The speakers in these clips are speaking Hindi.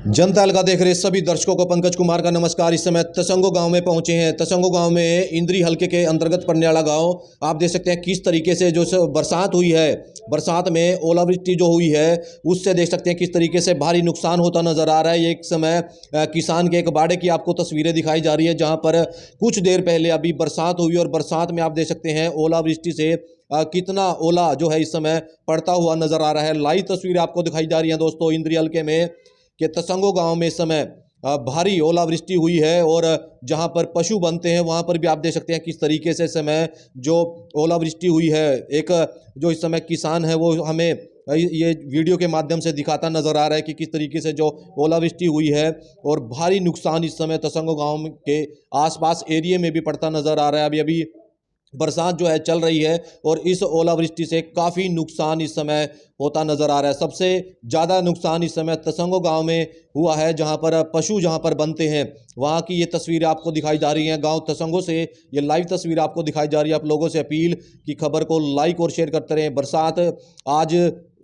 जनता अलका देख रहे सभी दर्शकों को पंकज कुमार का नमस्कार। इस समय तसंगो गांव में पहुंचे हैं। तसंगो गांव में इंद्री हलके के अंतर्गत पड़ने वाला गांव। आप देख सकते हैं किस तरीके से जो बरसात हुई है, बरसात में ओलावृष्टि जो हुई है उससे देख सकते हैं किस तरीके से भारी नुकसान होता नजर आ रहा है। एक समय किसान के एक बाड़े की आपको तस्वीरें दिखाई जा रही है जहाँ पर कुछ देर पहले अभी बरसात हुई और बरसात में आप देख सकते हैं ओलावृष्टि से कितना ओला जो है इस समय पड़ता हुआ नजर आ रहा है। लाइव तस्वीरें आपको दिखाई जा रही हैं दोस्तों इंद्री हलके में कि तसंगो गांव में इस समय भारी ओलावृष्टि हुई है और जहां पर पशु बनते हैं वहां पर भी आप देख सकते हैं किस तरीके से इस समय जो ओलावृष्टि हुई है। एक जो इस समय किसान है वो हमें ये वीडियो के माध्यम से दिखाता नजर आ रहा है कि किस तरीके से जो ओलावृष्टि हुई है और भारी नुकसान इस समय तसंगो गांव के आसपास एरिया में भी पड़ता नजर आ रहा है। अभी बरसात जो है चल रही है और इस ओलावृष्टि से काफ़ी नुकसान इस समय होता नज़र आ रहा है। सबसे ज़्यादा नुकसान इस समय तसंगो गांव में हुआ है जहां पर पशु जहां पर बनते हैं। वहां की ये तस्वीरें आपको दिखाई जा रही हैं गांव तसंगो से। ये लाइव तस्वीर आपको दिखाई जा रही है। आप लोगों से अपील कि खबर को लाइक और शेयर करते रहें। बरसात आज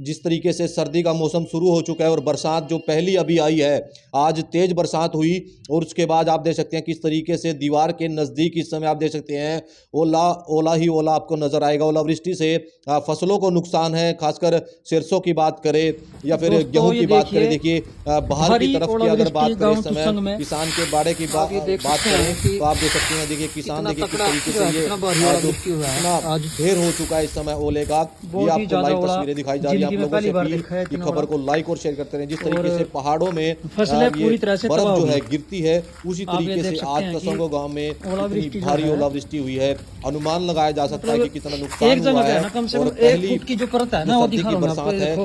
जिस तरीके से सर्दी का मौसम शुरू हो चुका है और बरसात जो पहली अभी आई है, आज तेज़ बरसात हुई और उसके बाद आप देख सकते हैं किस तरीके से दीवार के नज़दीक इस समय आप देख सकते हैं ओला ही ओला आपको नज़र आएगा। ओलावृष्टि से फसलों को नुकसान है, खासकर सरसों की बात करें या फिर गेहूं की बात करें। देखिए बाहर की तरफ की अगर बात करें इस समय किसान के बाड़े की बात करें तो आप देख सकते हैं। देखिए किसान देखिए किस तरीके से ये इतना ढेर हो चुका है इस समय ओले का। ये आपको लाइव तस्वीरें दिखाई जा रही है। आप लोगों से अपील कि खबर को लाइक और शेयर करते रहें। जिस तरीके से पहाड़ों में बर्फ जो है गिरती है उसी तरीके से आज तसंगो गांव में इतनी भारी ओलावृष्टि हुई है। अनुमान लगाया जा सकता है कि कितना नुकसान हुआ है और पहली जो सर्दी की बरसात है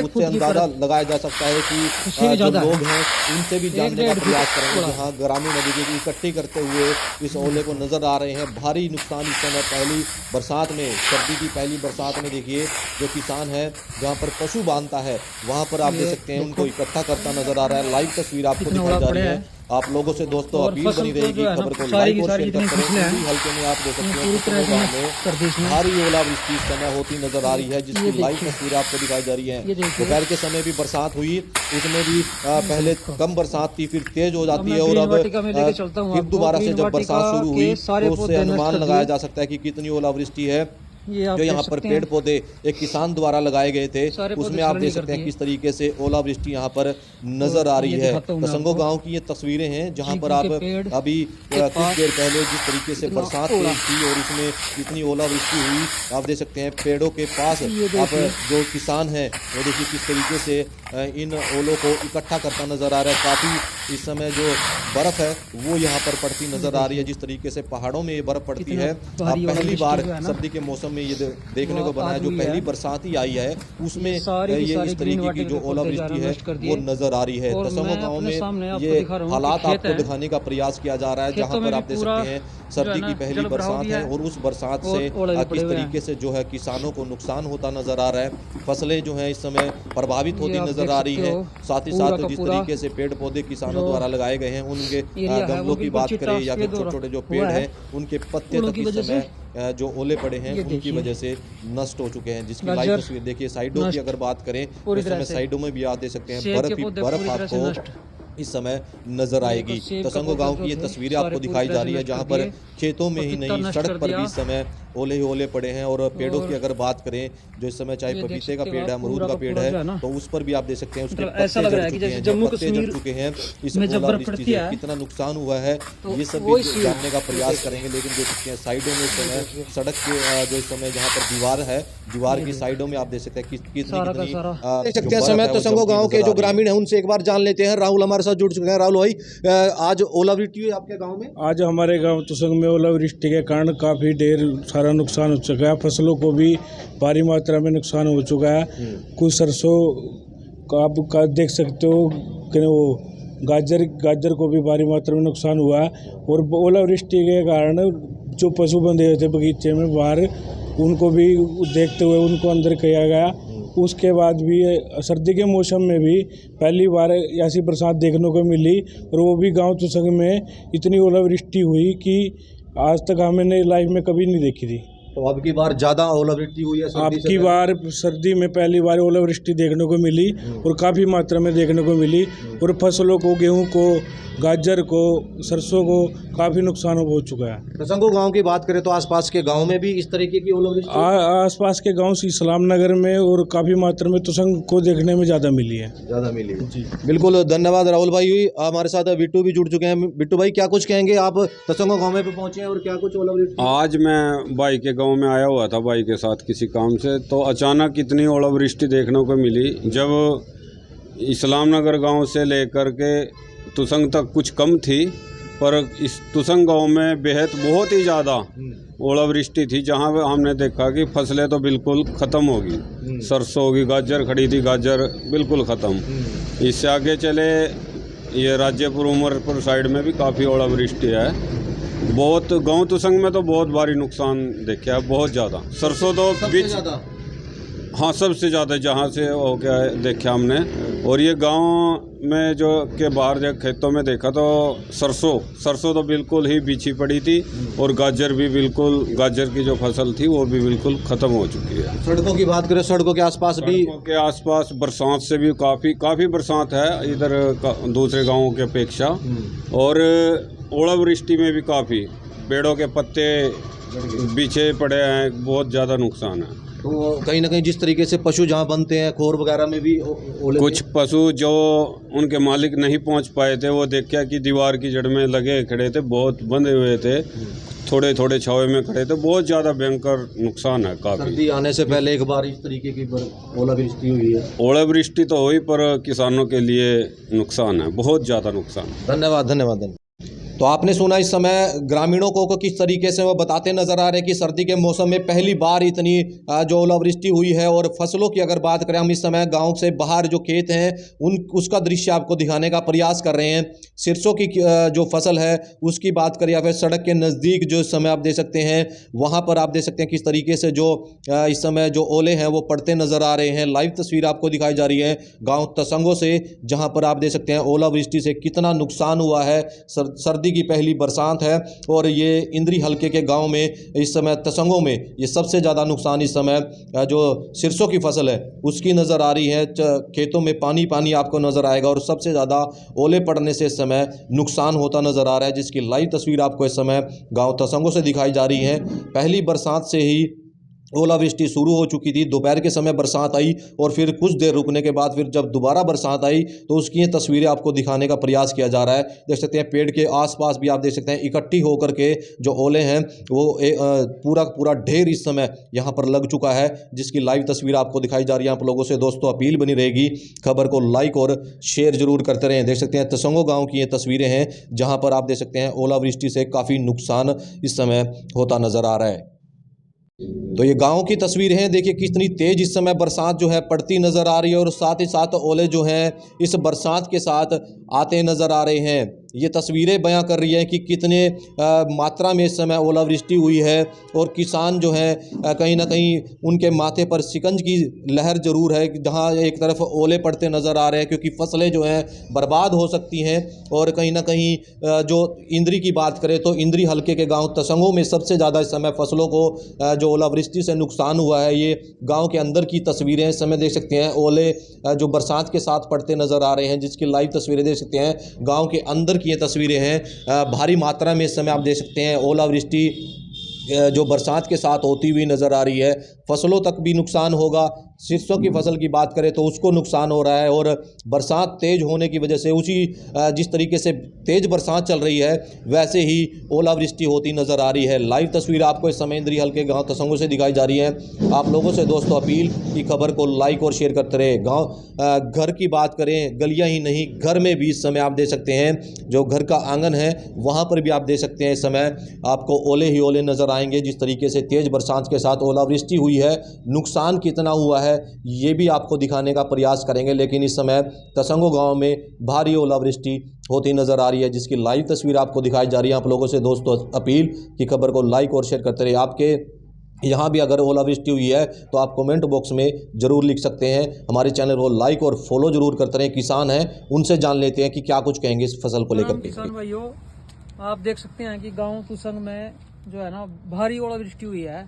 उससे अंदाजा लगाया जा सकता है कि जो लोग हैं उनसे भी जानने का प्रयास करेंगे। जहाँ ग्रामीण नदी की इकट्ठी करते हुए इस ओले को नजर आ रहे हैं। भारी नुकसान इस समय पहली बरसात में, सर्दी की पहली बरसात में देखिए जो किसान है जहां पर पशु बांधता है वहां पर आप देख सकते हैं उनको इकट्ठा करता नजर आ रहा है। लाइव तस्वीर आपको दिखाई जा रही है। आप लोगों से दोस्तों अपील बनी रहेगी खबर को लाइक और शेयर करते रहें। हल्के में आप देख सकते हैं भारी ओलावृष्टि इस समय होती नजर आ रही है जिसकी लाइव तस्वीर आपको दिखाई जा रही है। दोपहर के समय भी बरसात हुई, उसमें भी पहले कम बरसात थी फिर तेज हो जाती है और अब फिर दोबारा से जब बरसात शुरू हुई तो उससे अनुमान लगाया जा सकता है कि कितनी ओलावृष्टि है। जो यहाँ पर पेड़ पौधे एक किसान द्वारा लगाए गए थे उसमें आप देख सकते हैं किस तरीके से ओलावृष्टि यहाँ पर नजर आ रही है। तसंगो गांव की ये तस्वीरें हैं जहाँ पर आप अभी कुछ देर पहले जिस तरीके से बरसात हुई थी और इसमें इतनी ओलावृष्टि हुई आप देख सकते हैं पेड़ों के पास आप जो किसान हैं वो देखिए किस तरीके से इन ओलों को इकट्ठा करता नजर आ रहा है। काफ़ी इस समय जो बर्फ़ है वो यहाँ पर पड़ती नजर आ रही है। जिस तरीके से पहाड़ों में ये बर्फ़ पड़ती है पहली बार सर्दी के मौसम ये देखने को बना है। जो पहली बरसात ही आई है उसमें ये इस तरीके की जो ओलावृष्टि है वो नजर आ रही है। तसंगो गांव में ये हालात आपको दिखाने का प्रयास किया जा रहा है जहां पर आप देख सकते हैं सर्दी की पहली बरसात है और उस बरसात से किस तरीके से जो है किसानों को नुकसान होता नजर आ रहा है। फसलें जो है इस समय प्रभावित होती नजर आ रही है। साथ ही साथ जिस तरीके से पेड़ पौधे किसानों द्वारा लगाए गए हैं उनके गमलों की बात करें या फिर छोटे छोटे जो पेड़ हैं उनके पत्ते तक इस समय जो ओले पड़े हैं उनकी वजह से नष्ट हो चुके हैं। जिसकी लाइव तस्वीर देखिए। साइडों की अगर बात करें तो इस समय साइडों में भी आप देख सकते हैं बर्फ आपको इस समय नजर आएगी। तसंगो गांव की ये तस्वीरें आपको दिखाई जा रही है जहां पर खेतों में ही नहीं सड़क पर भी इस समय ओले ही ओले पड़े हैं। और पेड़ों की अगर बात करें जो इस समय चाहे पपीते का पेड़ है, अमरूद का पेड़ है तो उस पर भी आप देख सकते हैं उसके पत्ते झड़ चुके हैं। इस ओलावृष्टि से कितना नुकसान हुआ है ये सब भी जानने का प्रयास करेंगे। लेकिन देख सकते हैं साइडों में इस समय सड़क के जो इस समय जहाँ पर दीवार है दीवार की साइडों में आप देख सकते हैं कितनी देख सकते हैं समय तसंगो गाँव के जो ग्रामीण है उनसे एक बार जान लेते हैं। राहुल हमारे साथ जुड़ चुके हैं। राहुल भाई आज ओलावृष्टि हुई आपके गाँव में? आज हमारे गाँव तसंग में ओलावृष्टि के कारण काफी ढेर सारा नुकसान हो चुका है। फसलों को भी भारी मात्रा में नुकसान हो चुका है। कुछ सरसों का आप देख सकते हो कि वो गाजर को भी भारी मात्रा में नुकसान हुआ है। और ओलावृष्टि के कारण जो पशु बंधे हुए थे बगीचे में बाहर उनको भी देखते हुए उनको अंदर किया गया। उसके बाद भी सर्दी के मौसम में भी पहली बार ऐसी बरसात देखने को मिली और वो भी गांव तसंग में इतनी ओलावृष्टि हुई कि आज तक हमने लाइफ में कभी नहीं देखी थी। तो अब की बार ज्यादा ओलावृष्टि हुई है सर्दी से आपकी पहले? बार सर्दी में पहली बार ओलावृष्टि देखने को मिली और काफ़ी मात्रा में देखने को मिली और फसलों को, गेहूं को, गाजर को, सरसों को काफ़ी नुकसान हो चुका है। तसंगो गांव की बात करें तो आसपास के गांव में भी इस तरीके की ओलावृष्टि आसपास के गांव इस्लाम नगर में और काफ़ी मात्रा में तुसंग को देखने में ज़्यादा मिली है। ज्यादा मिली है। जी बिल्कुल, धन्यवाद राहुल भाई। हमारे साथ बिट्टू भी जुड़ चुके हैं। बिट्टू भाई, क्या कुछ कहेंगे? आप तसंगो गांव में पे पहुंचे हैं और क्या कुछ ओलावृष्टि? आज मैं भाई के गांव में आया हुआ था, भाई के साथ किसी काम से, तो अचानक इतनी ओलावृष्टि देखने को मिली। जब इस्लाम नगर गांव से लेकर के तुसंग तक कुछ कम थी, पर इस तुसंग गांव में बेहद बहुत ही ज़्यादा ओलावृष्टि थी, जहां पे हमने देखा कि फसलें तो बिल्कुल ख़त्म होगी। सरसों होगी, गाजर खड़ी थी, गाजर बिल्कुल ख़त्म। इससे आगे चले ये राज्यपुर उमरपुर साइड में भी काफ़ी ओलावृष्टि है। बहुत गांव तुसंग में तो बहुत भारी नुकसान देखा है, बहुत ज़्यादा। सरसों तो बीच, हाँ सबसे ज़्यादा जहाँ से हो गया है देखा हमने। और ये गांव में जो के बाहर जब खेतों में देखा तो सरसों तो बिल्कुल ही बिछी पड़ी थी और गाजर भी बिल्कुल, गाजर की जो फसल थी वो भी बिल्कुल ख़त्म हो चुकी है। सड़कों की बात करें, सड़कों के आसपास भी, सड़कों के आसपास बरसात से भी काफ़ी बरसात है इधर दूसरे गाँवों की अपेक्षा। और ओलावृष्टि में भी काफ़ी पेड़ों के पत्ते बिछे पड़े हैं, बहुत ज़्यादा नुकसान है। तो कहीं ना कहीं जिस तरीके से पशु जहाँ बनते हैं, खोर वगैरह में भी ओले कुछ पशु जो उनके मालिक नहीं पहुंच पाए थे, वो देखा कि दीवार की जड़ में लगे खड़े थे, बहुत बंधे हुए थे, थोड़े थोड़े छावे में खड़े थे। बहुत ज़्यादा भयंकर नुकसान है काफ़ी। सर्दी आने से पहले एक बार इस तरीके की ओलावृष्टि हुई है। ओलावृष्टि तो हुई, पर किसानों के लिए नुकसान है, बहुत ज़्यादा नुकसान। धन्यवाद धन्यवाद। तो आपने सुना इस समय ग्रामीणों को किस तरीके से वो बताते नजर आ रहे हैं कि सर्दी के मौसम में पहली बार इतनी जो ओलावृष्टि हुई है। और फसलों की अगर बात करें, हम इस समय गांव से बाहर जो खेत हैं उसका दृश्य आपको दिखाने का प्रयास कर रहे हैं। सरसों की जो फसल है उसकी बात करें, या फिर सड़क के नज़दीक जो इस समय आप देख सकते हैं, वहाँ पर आप देख सकते हैं किस तरीके से जो इस समय जो ओले हैं वो पड़ते नज़र आ रहे हैं। लाइव तस्वीर आपको दिखाई जा रही है गाँव तसंगों से, जहाँ पर आप देख सकते हैं ओलावृष्टि से कितना नुकसान हुआ है। सर्दी की पहली बरसात है और ये इंद्री हलके के गांव में इस समय तसंगों में ये सबसे ज़्यादा नुकसान इस समय जो सरसों की फसल है उसकी नज़र आ रही है। खेतों में पानी आपको नज़र आएगा और सबसे ज़्यादा ओले पड़ने से इस समय नुकसान होता नज़र आ रहा है, जिसकी लाइव तस्वीर आपको इस समय गांव तसंगों से दिखाई जा रही है। पहली बरसात से ही ओलावृष्टि शुरू हो चुकी थी। दोपहर के समय बरसात आई और फिर कुछ देर रुकने के बाद फिर जब दोबारा बरसात आई तो उसकी ये तस्वीरें आपको दिखाने का प्रयास किया जा रहा है। देख सकते हैं पेड़ के आसपास भी आप देख सकते हैं इकट्ठी होकर के जो ओले हैं वो पूरा ढेर इस समय यहाँ पर लग चुका है, जिसकी लाइव तस्वीर आपको दिखाई जा रही है। आप लोगों से दोस्तों अपील बनी रहेगी, खबर को लाइक और शेयर जरूर करते रहें। देख सकते हैं तसंगो गाँव की ये तस्वीरें हैं जहाँ पर आप देख सकते हैं ओलावृष्टि से काफ़ी नुकसान इस समय होता नज़र आ रहा है। तो ये गांव की तस्वीर है, देखिए कितनी तेज इस समय बरसात जो है पड़ती नज़र आ रही है और साथ ही साथ ओले जो हैं इस बरसात के साथ आते नज़र आ रहे हैं। ये तस्वीरें बयां कर रही हैं कि कितने मात्रा में इस समय ओलावृष्टि हुई है और किसान जो हैं कहीं ना कहीं उनके माथे पर शिकंज की लहर ज़रूर है, जहां एक तरफ ओले पड़ते नज़र आ रहे हैं क्योंकि फसलें जो हैं बर्बाद हो सकती हैं। और कहीं ना कहीं जो इंद्री की बात करें तो इंद्री हलके के गाँव तसंगों में सबसे ज़्यादा इस समय फसलों को जो ओलावृष्टि से नुकसान हुआ है। ये गांव के अंदर की तस्वीरें इस समय देख सकते हैं, ओले जो बरसात के साथ पड़ते नज़र आ रहे हैं, जिसकी लाइव तस्वीरें देख सकते हैं। गांव के अंदर की ये तस्वीरें हैं। भारी मात्रा में इस समय आप देख सकते हैं ओलावृष्टि जो बरसात के साथ होती हुई नज़र आ रही है। फसलों तक भी नुकसान होगा। सरसों की फसल की बात करें तो उसको नुकसान हो रहा है और बरसात तेज़ होने की वजह से जिस तरीके से तेज़ बरसात चल रही है वैसे ही ओलावृष्टि होती नज़र आ रही है। लाइव तस्वीर आपको इस समय इंद्री हलके गांव तसंगों से दिखाई जा रही है। आप लोगों से दोस्तों अपील की खबर को लाइक और शेयर करते रहे। घर की बात करें, गलियाँ ही नहीं घर में भी इस समय आप देख सकते हैं, जो घर का आंगन है वहाँ पर भी आप देख सकते हैं इस समय आपको ओले ही ओले नज़र आएंगे। जिस तरीके से तेज़ बरसात के साथ ओलावृष्टि हुई है, नुकसान कितना हुआ है ये भी आपको दिखाने का प्रयास करेंगे। लेकिन इस समय तसंगो गांव में भारी ओलावृष्टि होती नज़र आ रही है, जिसकी लाइव तस्वीर आपको दिखाई जा रही है। आप लोगों से दोस्तों अपील कि खबर को लाइक और शेयर करते रहे। आपके यहाँ भी अगर ओलावृष्टि हुई है तो आप कमेंट बॉक्स में ज़रूर लिख सकते हैं। हमारे चैनल को लाइक और फॉलो ज़रूर करते रहें। किसान हैं उनसे जान लेते हैं कि क्या कुछ कहेंगे इस फसल को लेकर के। किसान भाइयों, आप देख सकते हैं कि गांव तुसंग में जो है ना भारी ओलावृष्टि हुई है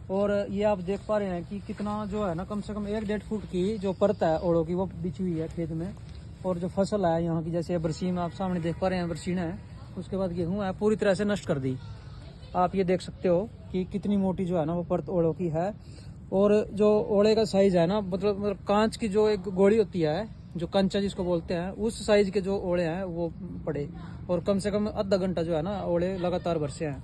और ये आप देख पा रहे हैं कि कितना जो है ना, कम से कम 1-1.5 फुट की जो परत है ओड़ों की, वो बिछी हुई है खेत में। और जो फसल है यहाँ की, जैसे बरसीम आप सामने देख पा रहे हैं, बरसीना है, उसके बाद गेहूँ है, पूरी तरह से नष्ट कर दी। आप ये देख सकते हो कि कितनी मोटी जो है ना वो परत ओड़ों की है। और जो ओड़े का साइज है ना, मतलब कांच की जो एक गोली होती है, जो कंचा जिसको बोलते हैं, उस साइज के जो ओड़े हैं वो पड़े। और कम से कम आधा घंटा जो है ना ओड़े लगातार बरसे हैं।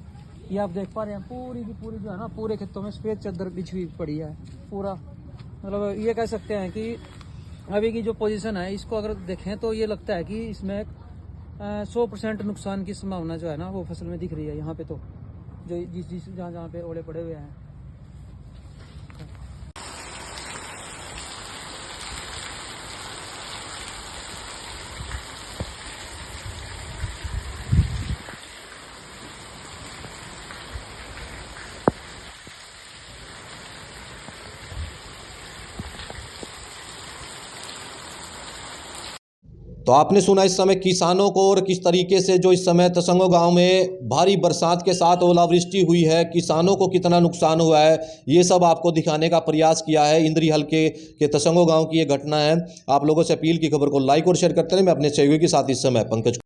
ये आप देख पा रहे हैं पूरी की पूरी जो है ना, पूरे खेतों में सफेद चादर बिछी हुई पड़ी है पूरा। मतलब ये कह सकते हैं कि अभी की जो पोजीशन है, इसको अगर देखें तो ये लगता है कि इसमें 100% नुकसान की संभावना जो है ना वो फसल में दिख रही है यहाँ पे। तो जो जिस जहाँ पे ओले पड़े हुए हैं। तो आपने सुना इस समय किसानों को, और किस तरीके से जो इस समय तसंगो गांव में भारी बरसात के साथ ओलावृष्टि हुई है, किसानों को कितना नुकसान हुआ है, ये सब आपको दिखाने का प्रयास किया है। इंद्री हलके के तसंगो गांव की ये घटना है। आप लोगों से अपील की खबर को लाइक और शेयर करते रहे। मैं अपने सहयोगी के साथ इस समय पंकज